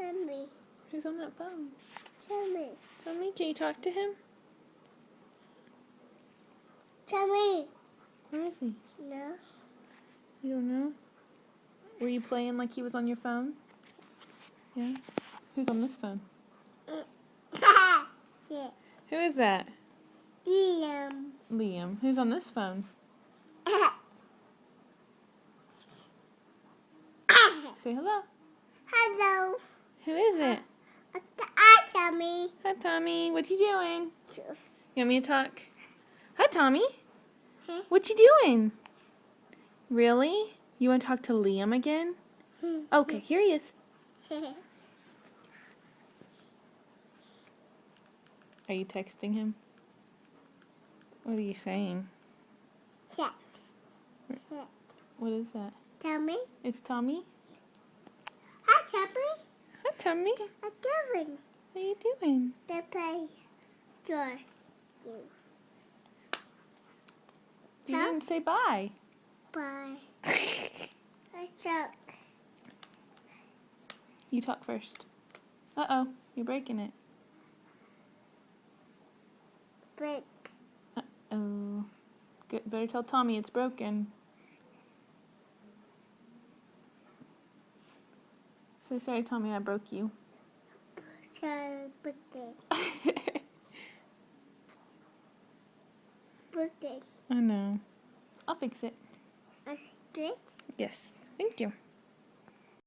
Tommy. Who's on that phone? Tommy. Tommy, can you talk to him? Tommy. Where is he? No. You don't know? Were you playing like he was on your phone? Yeah? Who's on this phone? Yeah. Who is that? Liam. Liam. Who's on this phone? Say hello. Hello. Who is it? Hi, Tommy. Hi, Tommy. What you doing? You want me to talk? Hi, Tommy. Huh? What you doing? Really? You want to talk to Liam again? Okay, here he is. Are you texting him? What are you saying? Yeah. What is that? Tommy. It's Tommy? Hi, Tommy. Hi, Tommy. I'm doing What are you doing? the play. Door. You didn't say bye. Bye. I choke. You talk first. Uh-oh, you're breaking it. Break. Uh-oh. Good. Better tell Tommy it's broken. Say sorry, Tommy, I broke you. Sorry, birthday. Birthday. I know. I'll fix it. A straight. Yes. Thank you.